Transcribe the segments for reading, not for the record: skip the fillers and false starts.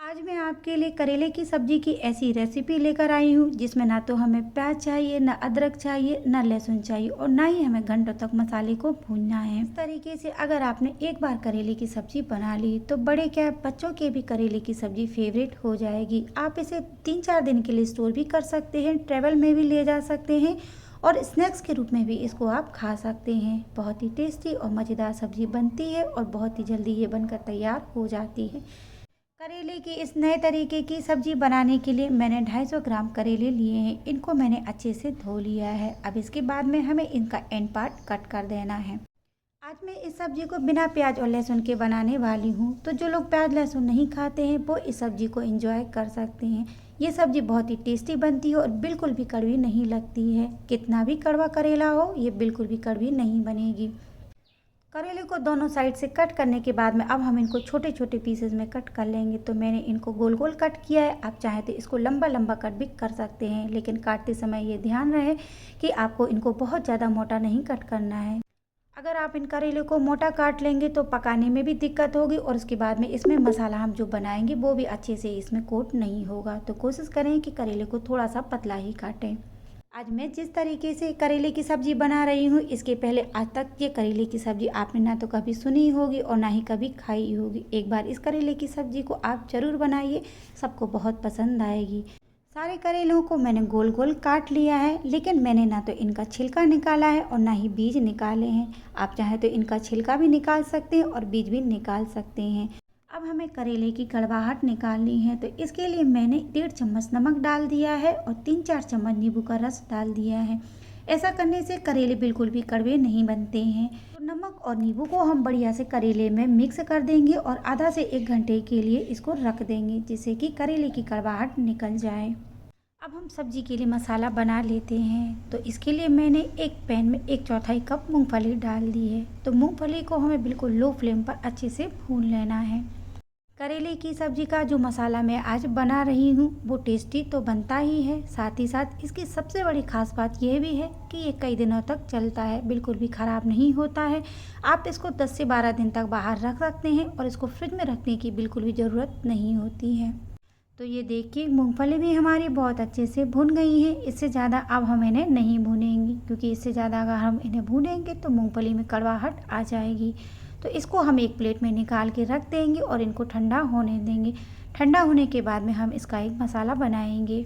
आज मैं आपके लिए करेले की सब्जी की ऐसी रेसिपी लेकर आई हूँ जिसमें ना तो हमें प्याज चाहिए, ना अदरक चाहिए, ना लहसुन चाहिए और ना ही हमें घंटों तक मसाले को भूनना है। इस तरीके से अगर आपने एक बार करेले की सब्जी बना ली तो बड़े क्या बच्चों के भी करेले की सब्जी फेवरेट हो जाएगी। आप इसे 3-4 दिन के लिए स्टोर भी कर सकते हैं, ट्रेवल में भी ले जा सकते हैं और स्नैक्स के रूप में भी इसको आप खा सकते हैं। बहुत ही टेस्टी और मज़ेदार सब्जी बनती है और बहुत ही जल्दी ये बनकर तैयार हो जाती है। करेले की इस नए तरीके की सब्जी बनाने के लिए मैंने 250 ग्राम करेले लिए हैं। इनको मैंने अच्छे से धो लिया है। अब इसके बाद में हमें इनका एंड पार्ट कट कर देना है। आज मैं इस सब्जी को बिना प्याज और लहसुन के बनाने वाली हूँ, तो जो लोग प्याज लहसुन नहीं खाते हैं वो इस सब्जी को एंजॉय कर सकते हैं। ये सब्जी बहुत ही टेस्टी बनती है और बिल्कुल भी कड़वी नहीं लगती है। कितना भी कड़वा करेला हो, ये बिल्कुल भी कड़वी नहीं बनेगी। करेले को दोनों साइड से कट करने के बाद में अब हम इनको छोटे छोटे पीसेस में कट कर लेंगे। तो मैंने इनको गोल गोल कट किया है। आप चाहें तो इसको लंबा लंबा कट भी कर सकते हैं, लेकिन काटते समय ये ध्यान रहे कि आपको इनको बहुत ज़्यादा मोटा नहीं कट करना है। अगर आप इन करेले को मोटा काट लेंगे तो पकाने में भी दिक्कत होगी और उसके बाद में इसमें मसाला हम जो बनाएंगे वो भी अच्छे से इसमें कोट नहीं होगा। तो कोशिश करें कि करेले को थोड़ा सा पतला ही काटें। आज मैं जिस तरीके से करेले की सब्ज़ी बना रही हूँ, इसके पहले आज तक ये करेले की सब्ज़ी आपने ना तो कभी सुनी होगी और ना ही कभी खाई होगी। एक बार इस करेले की सब्ज़ी को आप ज़रूर बनाइए, सबको बहुत पसंद आएगी। सारे करेलों को मैंने गोल गोल काट लिया है, लेकिन मैंने ना तो इनका छिलका निकाला है और ना ही बीज निकाले हैं। आप चाहें तो इनका छिलका भी निकाल सकते हैं और बीज भी निकाल सकते हैं। अब हमें करेले की कड़वाहट निकालनी है, तो इसके लिए मैंने 1.5 चम्मच नमक डाल दिया है और 3-4 चम्मच नींबू का रस डाल दिया है। ऐसा करने से करेले बिल्कुल भी कड़वे नहीं बनते हैं। तो नमक और नींबू को हम बढ़िया से करेले में मिक्स कर देंगे और आधा से 1 घंटे के लिए इसको रख देंगे, जिससे कि करेले की कड़वाहट निकल जाए। अब हम सब्जी के लिए मसाला बना लेते हैं। तो इसके लिए मैंने एक पैन में 1/4 कप मूंगफली डाल दी है। तो मूंगफली को हमें बिल्कुल लो फ्लेम पर अच्छे से भून लेना है। करेले की सब्जी का जो मसाला मैं आज बना रही हूँ वो टेस्टी तो बनता ही है, साथ ही साथ इसकी सबसे बड़ी खास बात यह भी है कि ये कई दिनों तक चलता है, बिल्कुल भी ख़राब नहीं होता है। आप इसको 10 से 12 दिन तक बाहर रख सकते हैं और इसको फ्रिज में रखने की बिल्कुल भी ज़रूरत नहीं होती है। तो ये देखिए मूंगफली भी हमारी बहुत अच्छे से भुन गई है। इससे ज़्यादा अब हम इन्हें नहीं भूनेंगे, क्योंकि इससे ज़्यादा अगर हम इन्हें भूनेंगे तो मूंगफली में कड़वाहट आ जाएगी। तो इसको हम एक प्लेट में निकाल के रख देंगे और इनको ठंडा होने देंगे। ठंडा होने के बाद में हम इसका एक मसाला बनाएंगे।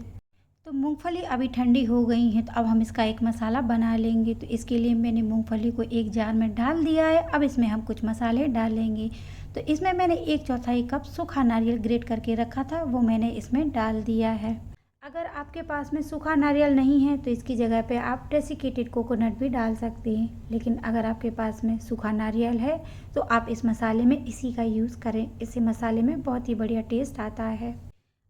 तो मूंगफली अभी ठंडी हो गई है, तो अब हम इसका एक मसाला बना लेंगे। तो इसके लिए मैंने मूंगफली को एक जार में डाल दिया है। अब इसमें हम कुछ मसाले डालेंगे। तो इसमें मैंने 1/4 कप सूखा नारियल ग्रेट करके रखा था, वो मैंने इसमें डाल दिया है। अगर आपके पास में सूखा नारियल नहीं है तो इसकी जगह पे आप डेसिकेटेड कोकोनट भी डाल सकते हैं, लेकिन अगर आपके पास में सूखा नारियल है तो आप इस मसाले में इसी का यूज़ करें। इससे मसाले में बहुत ही बढ़िया टेस्ट आता है।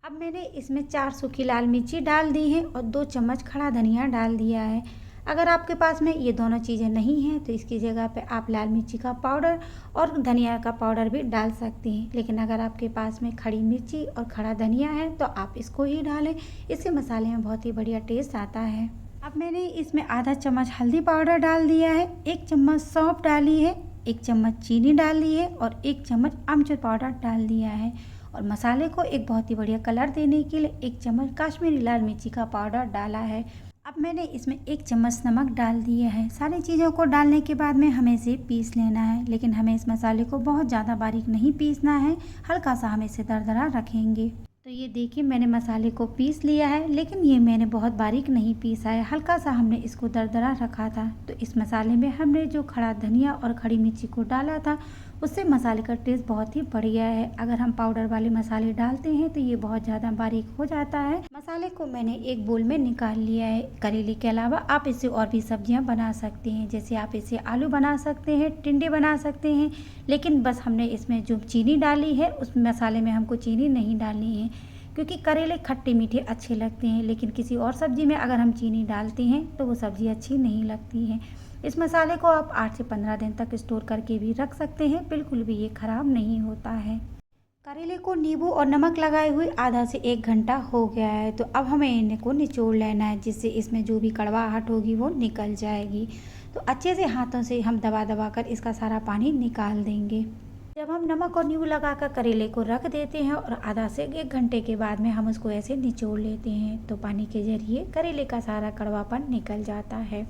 अब मैंने इसमें 4 सूखी लाल मिर्ची डाल दी है और 2 चम्मच खड़ा धनिया डाल दिया है। अगर आपके पास में ये दोनों चीज़ें नहीं हैं तो इसकी जगह पे आप लाल मिर्ची का पाउडर और धनिया का पाउडर भी डाल सकते हैं, लेकिन अगर आपके पास में खड़ी मिर्ची और खड़ा धनिया है तो आप इसको ही डालें। इससे मसाले में बहुत ही बढ़िया टेस्ट आता है। अब मैंने इसमें आधा चम्मच हल्दी पाउडर डाल दिया है, 1 चम्मच सौंफ डाली है, 1 चम्मच चीनी डाल दी है और 1 चम्मच आमचूर पाउडर डाल दिया है। और मसाले को एक बहुत ही बढ़िया कलर देने के लिए 1 चम्मच काश्मीरी लाल मिर्ची का पाउडर डाला है। अब मैंने इसमें 1 चम्मच नमक डाल दिया है। सारी चीज़ों को डालने के बाद में हमें इसे पीस लेना है, लेकिन हमें इस मसाले को बहुत ज़्यादा बारीक नहीं पीसना है, हल्का सा हम इसे दरदरा रखेंगे। तो ये देखिए मैंने मसाले को पीस लिया है, लेकिन ये मैंने बहुत बारीक नहीं पीसा है, हल्का सा हमने इसको दरदरा रखा था। तो इस मसाले में हमने जो खड़ा धनिया और खड़ी मिर्ची को डाला था उससे मसाले का टेस्ट बहुत ही बढ़िया है। अगर हम पाउडर वाले मसाले डालते हैं तो ये बहुत ज़्यादा बारीक हो जाता है। मसाले को मैंने एक बोल में निकाल लिया है। करेले के अलावा आप इससे और भी सब्जियां बना सकते हैं, जैसे आप इससे आलू बना सकते हैं, टिंडे बना सकते हैं, लेकिन बस हमने इसमें जो चीनी डाली है उस मसाले में हमको चीनी नहीं डालनी है, क्योंकि करेले खट्टे मीठे अच्छे लगते हैं, लेकिन किसी और सब्जी में अगर हम चीनी डालते हैं तो वो सब्ज़ी अच्छी नहीं लगती है। इस मसाले को आप 8 से 15 दिन तक स्टोर करके भी रख सकते हैं, बिल्कुल भी ये ख़राब नहीं होता है। करेले को नींबू और नमक लगाए हुए आधा से 1 घंटा हो गया है। तो अब हमें इनको निचोड़ लेना है, जिससे इसमें जो भी कड़वाहट होगी वो निकल जाएगी। तो अच्छे से हाथों से हम दबा दबा कर इसका सारा पानी निकाल देंगे। जब हम नमक और नींबू लगाकर करेले को रख देते हैं और आधा से 1 घंटे के बाद में हम उसको ऐसे निचोड़ लेते हैं तो पानी के जरिए करेले का सारा कड़वापन निकल जाता है।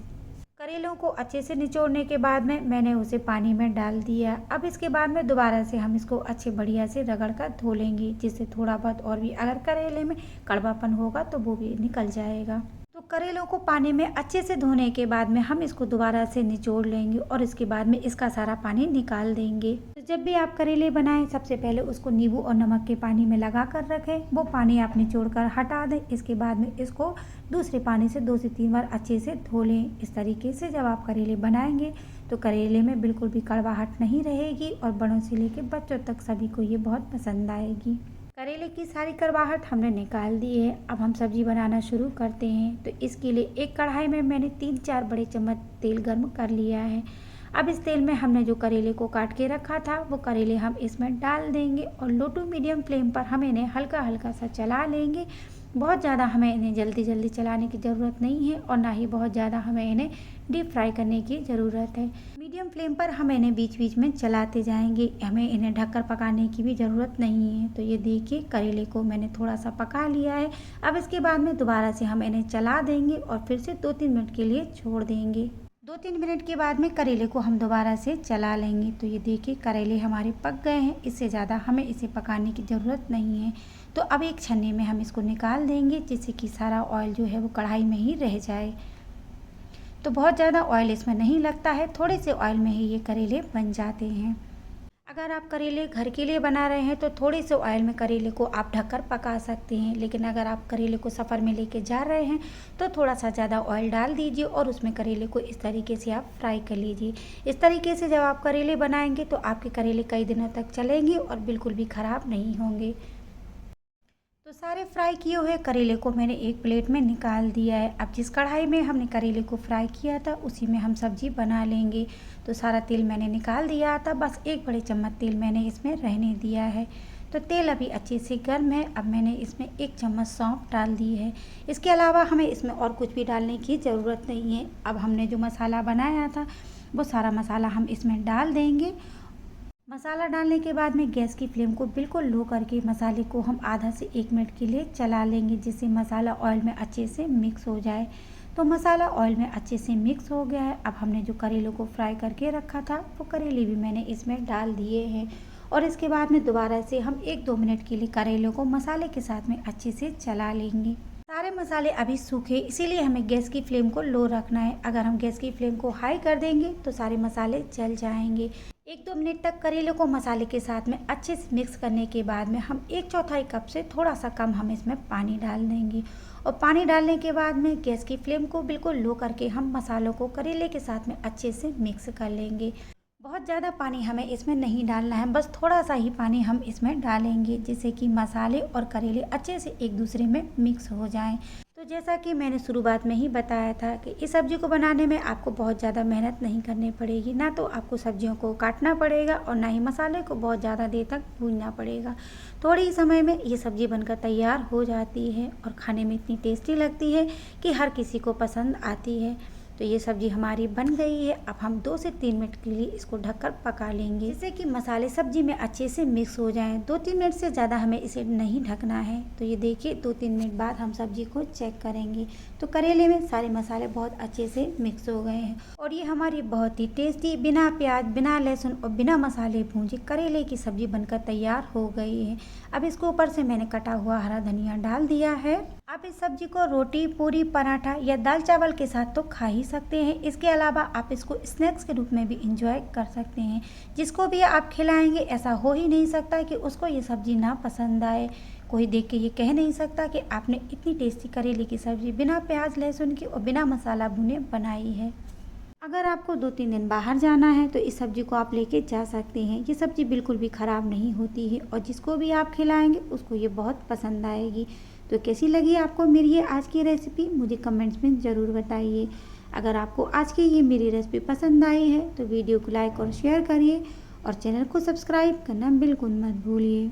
करेलों को अच्छे से निचोड़ने के बाद में मैंने उसे पानी में डाल दिया। अब इसके बाद में दोबारा से हम इसको अच्छे बढ़िया से रगड़ कर धो लेंगे, जिससे थोड़ा बहुत और भी अगर करेले में कड़वापन होगा तो वो भी निकल जाएगा। तो करेलों को पानी में अच्छे से धोने के बाद में हम इसको दोबारा से निचोड़ लेंगे और इसके बाद में इसका सारा पानी निकाल देंगे। तो जब भी आप करेले बनाएं सबसे पहले उसको नींबू और नमक के पानी में लगा कर रखें, वो पानी आप निचोड़ कर हटा दें। इसके बाद में इसको दूसरे पानी से 2 से 3 बार अच्छे से धो लें। इस तरीके से जब आप करेले बनाएंगे तो करेले में बिल्कुल भी कड़वाहट नहीं रहेगी और बड़ों से लेकर बच्चों तक सभी को ये बहुत पसंद आएगी। करेले की सारी कड़वाहट हमने निकाल दी है। अब हम सब्जी बनाना शुरू करते हैं। तो इसके लिए एक कढ़ाई में मैंने 3-4 बड़े चम्मच तेल गर्म कर लिया है। अब इस तेल में हमने जो करेले को काट के रखा था वो करेले हम इसमें डाल देंगे और लो टू मीडियम फ्लेम पर हम इन्हें हल्का हल्का सा चला लेंगे। बहुत ज़्यादा हमें इन्हें जल्दी जल्दी चलाने की ज़रूरत नहीं है और ना ही बहुत ज़्यादा हमें इन्हें डीप फ्राई करने की ज़रूरत है। मीडियम फ्लेम पर हम इन्हें बीच बीच में चलाते जाएंगे, हमें इन्हें ढककर पकाने की भी ज़रूरत नहीं है। तो ये देखिए करेले को मैंने थोड़ा सा पका लिया है। अब इसके बाद में दोबारा से हम इन्हें चला देंगे और फिर से 2-3 मिनट के लिए छोड़ देंगे। 2-3 मिनट के बाद में करेले को हम दोबारा से चला लेंगे। तो ये देखिए करेले हमारे पक गए हैं, इससे ज़्यादा हमें इसे पकाने की ज़रूरत नहीं है। तो अब एक छन्नी में हम इसको निकाल देंगे, जिससे कि सारा ऑयल जो है वो कढ़ाई में ही रह जाए। तो बहुत ज़्यादा ऑयल इसमें नहीं लगता है, थोड़े से ऑयल में ही ये करेले बन जाते हैं। अगर आप करेले घर के लिए बना रहे हैं तो थोड़े से ऑयल में करेले को आप ढककर पका सकते हैं, लेकिन अगर आप करेले को सफ़र में लेके जा रहे हैं तो थोड़ा सा ज़्यादा ऑयल डाल दीजिए और उसमें करेले को इस तरीके से आप फ्राई कर लीजिए। इस तरीके से जब आप करेले बनाएंगे तो आपके करेले कई दिनों तक चलेंगे और बिल्कुल भी ख़राब नहीं होंगे। तो सारे फ्राई किए हुए करेले को मैंने एक प्लेट में निकाल दिया है। अब जिस कढ़ाई में हमने करेले को फ्राई किया था उसी में हम सब्जी बना लेंगे। तो सारा तेल मैंने निकाल दिया था, बस 1 बड़े चम्मच तेल मैंने इसमें रहने दिया है। तो तेल अभी अच्छे से गर्म है। अब मैंने इसमें 1 चम्मच सौंफ डाल दी है। इसके अलावा हमें इसमें और कुछ भी डालने की ज़रूरत नहीं है। अब हमने जो मसाला बनाया था वो सारा मसाला हम इसमें डाल देंगे। मसाला डालने के बाद में गैस की फ्लेम को बिल्कुल लो करके मसाले को हम आधा से 1 मिनट के लिए चला लेंगे, जिससे मसाला ऑयल में अच्छे से मिक्स हो जाए। तो मसाला ऑयल में अच्छे से मिक्स हो गया है। अब हमने जो करेलों को फ्राई करके रखा था वो करेले भी मैंने इसमें डाल दिए हैं और इसके बाद में दोबारा से हम 1-2 मिनट के लिए करेलों को मसाले के साथ में अच्छे से चला लेंगे। सारे मसाले अभी सूखे, इसीलिए हमें गैस की फ्लेम को लो रखना है। अगर हम गैस की फ्लेम को हाई कर देंगे तो सारे मसाले जल जाएंगे। 1-2 मिनट तक करेले को मसाले के साथ में अच्छे से मिक्स करने के बाद में हम 1/4 कप से थोड़ा सा कम हम इसमें पानी डाल देंगे और पानी डालने के बाद में गैस की फ्लेम को बिल्कुल लो करके हम मसालों को करेले के साथ में अच्छे से मिक्स कर लेंगे। बहुत ज़्यादा पानी हमें इसमें नहीं डालना है, बस थोड़ा सा ही पानी हम इसमें डालेंगे, जिससे कि मसाले और करेले अच्छे से एक दूसरे में मिक्स हो जाएं। तो जैसा कि मैंने शुरुआत में ही बताया था कि इस सब्ज़ी को बनाने में आपको बहुत ज़्यादा मेहनत नहीं करनी पड़ेगी, ना तो आपको सब्जियों को काटना पड़ेगा और ना ही मसाले को बहुत ज़्यादा देर तक भूनना पड़ेगा। थोड़े ही समय में ये सब्ज़ी बनकर तैयार हो जाती है और खाने में इतनी टेस्टी लगती है कि हर किसी को पसंद आती है। तो ये सब्ज़ी हमारी बन गई है। अब हम 2 से 3 मिनट के लिए इसको ढककर पका लेंगे, जिससे कि मसाले सब्ज़ी में अच्छे से मिक्स हो जाएं। 2-3 मिनट से ज़्यादा हमें इसे नहीं ढकना है। तो ये देखिए 2-3 मिनट बाद हम सब्ज़ी को चेक करेंगे तो करेले में सारे मसाले बहुत अच्छे से मिक्स हो गए हैं और ये हमारी बहुत ही टेस्टी बिना प्याज, बिना लहसुन और बिना मसाले भूंजे करेले की सब्ज़ी बनकर तैयार हो गई है। अब इसको ऊपर से मैंने कटा हुआ हरा धनिया डाल दिया है। आप इस सब्ज़ी को रोटी, पूरी, पराठा या दाल चावल के साथ तो खा ही सकते हैं। इसके अलावा आप इसको स्नैक्स के रूप में भी इंजॉय कर सकते हैं। जिसको भी आप खिलाएंगे ऐसा हो ही नहीं सकता कि उसको ये सब्ज़ी ना पसंद आए। कोई देख के ये कह नहीं सकता कि आपने इतनी टेस्टी करेले की सब्ज़ी बिना प्याज लहसुन की और बिना मसाला भुने बनाई है। अगर आपको 2-3 दिन बाहर जाना है तो इस सब्ज़ी को आप लेके जा सकते हैं। ये सब्ज़ी बिल्कुल भी ख़राब नहीं होती है और जिसको भी आप खिलाएंगे उसको ये बहुत पसंद आएगी। तो कैसी लगी आपको मेरी ये आज की रेसिपी, मुझे कमेंट्स में ज़रूर बताइए। अगर आपको आज की ये मेरी रेसिपी पसंद आई है तो वीडियो को लाइक और शेयर करिए और चैनल को सब्सक्राइब करना बिल्कुल मत भूलिए।